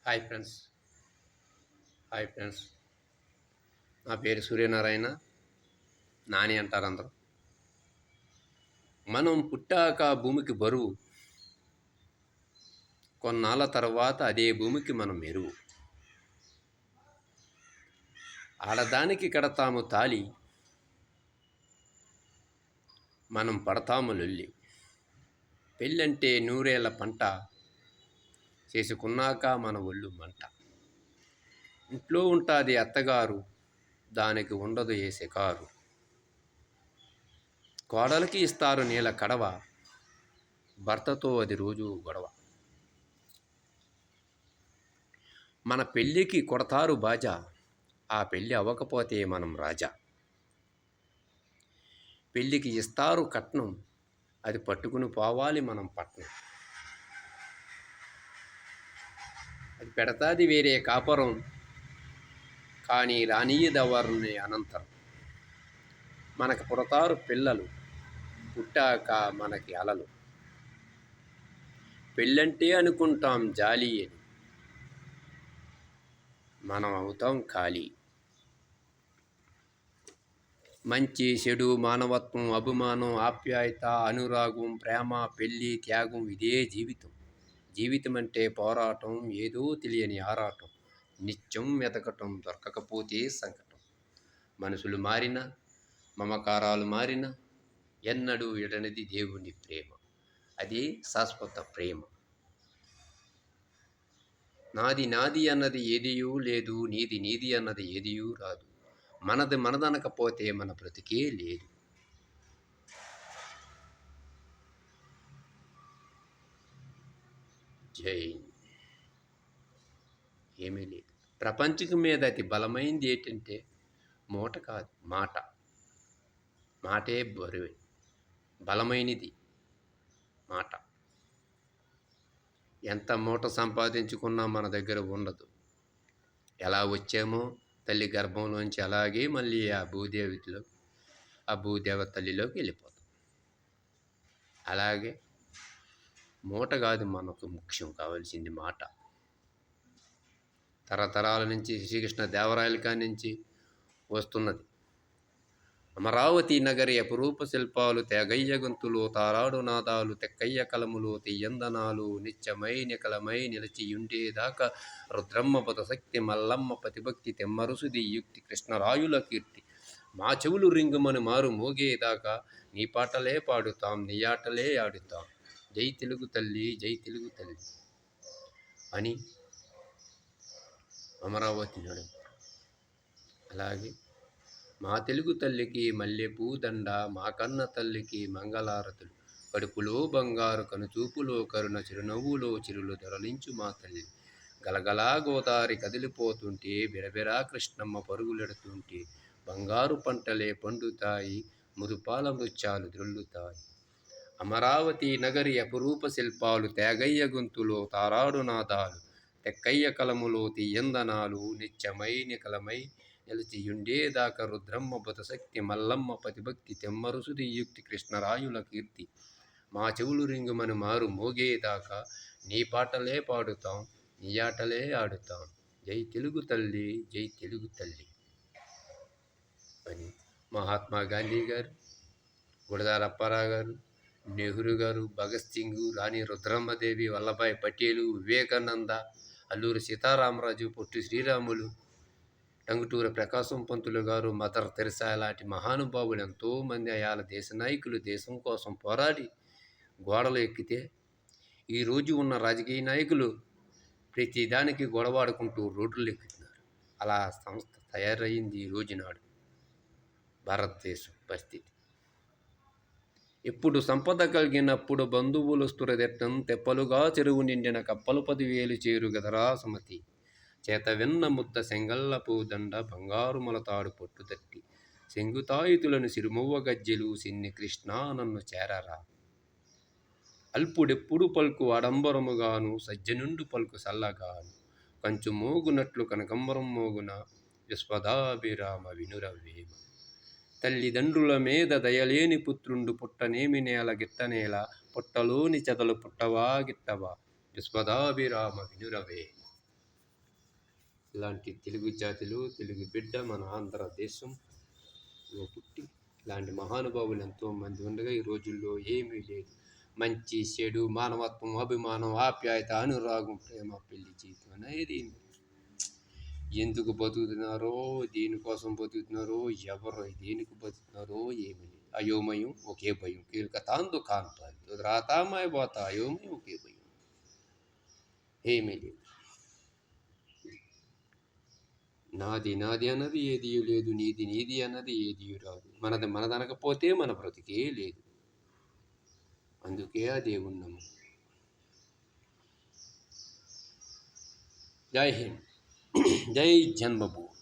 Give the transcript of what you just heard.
Hi friends. Hi friends. నా పేరు సూర్యనారాయణ. నాని అంటారు అందరూ. మనం పుట్టాక భూమికి బరువు, కొన్నాళ్ళ తర్వాత అదే భూమికి మనం మెరువు. ఆడదానికి కడతాము తాళి, మనం పడతాము లొల్లి. పెళ్ళంటే నూరేళ్ల పంట, చేసుకున్నాక మన ఒళ్ళు మంట. ఇంట్లో ఉంటుంది అత్తగారు, దానికి ఉండదు ఏ శికారు. కోడలికి ఇస్తారు నీళ్ళ కడవ, భర్తతో అది రోజు గొడవ. మన పెళ్ళికి కొడతారు బాజా, ఆ పెళ్ళి అవ్వకపోతే మనం రాజా. పెళ్ళికి ఇస్తారు కట్నం, అది పట్టుకుని పోవాలి మనం పట్నం. అది పెడతాది వేరే కాపురం, కానీ రానీయదెవరిని అనంతరం. మనకు పుడతారు పిల్లలు, పుట్టాక మనకి అలలు. పెళ్ళంటే అనుకుంటాం జాలి అని, మనం అవుతాం ఖాళీ. మంచి చెడు మానవత్వం అభిమానం ఆప్యాయత అనురాగం ప్రేమ పెళ్ళి త్యాగం, ఇదే జీవితం. జీవితం అంటే పోరాటం, ఏదో తెలియని ఆరాటం, నిత్యం వెతకటం, దొరకకపోతే సంకటం. మనుషులు మారిన మమకారాలు మారిన, ఎన్నడూ ఎడనిది దేవుని ప్రేమ, అదే శాశ్వత ప్రేమ. నాది నాది అన్నది ఏదియూ లేదు, నీది నీది అన్నది ఏదియూ రాదు. మనది మనదనకపోతే మన బ్రతికే లేదు. జై. ఏమీ లేదు. ప్రపంచం మీద అతి బలమైంది ఏంటంటే మూట కాదు, మాట. మాటే బరువే, బలమైనది మాట. ఎంత మూట సంపాదించుకున్నా మన దగ్గర ఉండదు. ఎలా వచ్చామో తల్లి గర్భంలోంచి అలాగే మళ్ళీ ఆ భూదేవ తల్లిలోకి వెళ్ళిపోతాం. అలాగే మూట కాదు మనకు ముఖ్యం, కావాల్సింది మాట. తరతరాల నుంచి శ్రీకృష్ణ దేవరాయల కాడి నుంచి వస్తున్నది. అమరావతి నగరి అపురూప శిల్పాలు, తెగయ్య గొంతులు తారాడు నాదాలు, తెక్కయ్య కలములు తెయ్యందనాలు, నిత్యమై నికలమై నిలిచియుండేదాకా రుద్రమ్మ పదశక్తి మల్లమ్మ పతిభక్తి తెమ్మరుసుది యుక్తి కృష్ణరాయుల కీర్తి. మా చెవులు రింగుమని మారు మోగేదాకా నీ పాటలే పాడుతాం, నీ ఆటలే ఆడుతాం. జై తెలుగు తల్లి, జై తెలుగు తల్లి అని అమరావతి నడు. అలాగే మా తెలుగు తల్లికి మల్లెపూ దండ, మా కన్న తల్లికి మంగళారతులు. కడుపులో బంగారు కనుచూపులో కరుణ, చిరునవ్వులో చిరులు దొరలించు మా తల్లి. గలగలా గోదారి కదిలిపోతుంటే, బిరబిరా కృష్ణమ్మ పరుగులెడుతుంటే, బంగారు పంటలే పండుతాయి, ముదుపాల మృత్యాలు ద్రొల్లుతాయి. అమరావతి నగరి అపురూప శిల్పాలు, తేగయ్య గొంతులో తారాడు నాదాలు, తెక్కయ్య కలములో తీయందనాలు, నిత్యమై నికలమై నిలిచియుండేదాకా రుద్రమ్మ బుధశక్తి మల్లమ్మ పతిభక్తి తెమ్మరుసుది యుక్తి కృష్ణరాయుల కీర్తి. మా చెవులు రింగుమని మారు మోగేదాకా నీ పాటలే పాడుతాం, నీ ఆటలే ఆడుతాం. జై తెలుగు తల్లి, జై తెలుగు తల్లి అని మహాత్మా గాంధీ గారు, గురజాడ అప్పారావు గారు, నెహ్రూ గారు, భగత్ సింగ్, రాణి రుద్రమ్మదేవి, వల్లభాయ్ పటేలు, వివేకానంద, అల్లూరి సీతారామరాజు, పొట్టి శ్రీరాములు, టంగుటూరి ప్రకాశం పంతులు గారు, మదర్ తెరెసా లాంటి మహానుభావులు ఎంతోమంది అయాల దేశ నాయకులు దేశం కోసం పోరాడి గోడలు ఎక్కితే, ఈరోజు ఉన్న రాజకీయ నాయకులు ప్రతిదానికి గొడవాడుకుంటూ రోడ్లు ఎక్కుతున్నారు. అలా సంస్థ తయారయ్యింది ఈ రోజు నాడు భారతదేశం పరిస్థితి. ఎప్పుడు సంపద కలిగినప్పుడు బంధువులు స్థురదెట్టం, తెప్పలుగా చెరువు నిండిన కప్పలు 10,000 చేరు గదరా సమతి. చేత వెన్న ముద్ద సెంగల్ల పూదండ, బంగారు మొలతాడు పొట్టుదట్టి, సెంగుతాయితులను సిరుమువ్వ గజ్జెలు, సిన్ని కృష్ణా నన్ను చేరరా. అల్పుడెప్పుడు పలుకు ఆడంబరముగాను, సజ్జనుండు పలుకు సల్లగాను, కంచు మోగునట్లు కనకంబరం మోగున, విశ్వదాభిరామ వినురవేమ. తల్లిదండ్రుల మీద దయలేని పుత్రుండు పుట్టనేమి నేల గిట్టనేల, పుట్టలోని చెదలు పుట్టవా గిట్టవా, విశ్వదాభిరామ వినురవేమ. ఇలాంటి తెలుగు జాతిలో తెలుగు బిడ్డ మన ఆంధ్రదేశంలో పుట్టి ఇలాంటి మహానుభావులు ఎంతోమంది ఉండగా ఈ రోజుల్లో ఏమీ లేదు. మంచి చెడు మానవత్వం అభిమానం ఆప్యాయత అనురాగం ప్రేమ పెళ్లి జీవితం అనేది ఎందుకు బతుకుతున్నారో దేనికోసం బతుకుతున్నారో ఎవరు దేనికి బతుకుతున్నారో ఏమి లేదు. అయోమయం ఒకే భయం కీలకతాందు కాంతాలు రాతామాయ పోతా అయోమయం ఒకే భయం ఏమీ లేదు. నాది నాది అన్నది ఏది లేదు, నీది నీది అన్నది ఏది రాదు. మనది మనదనకపోతే మన బ్రతికే లేదు. అందుకే ఆ దేవుణ్ణి నమ్ము. జై హింద్, జై జన్మభూమి.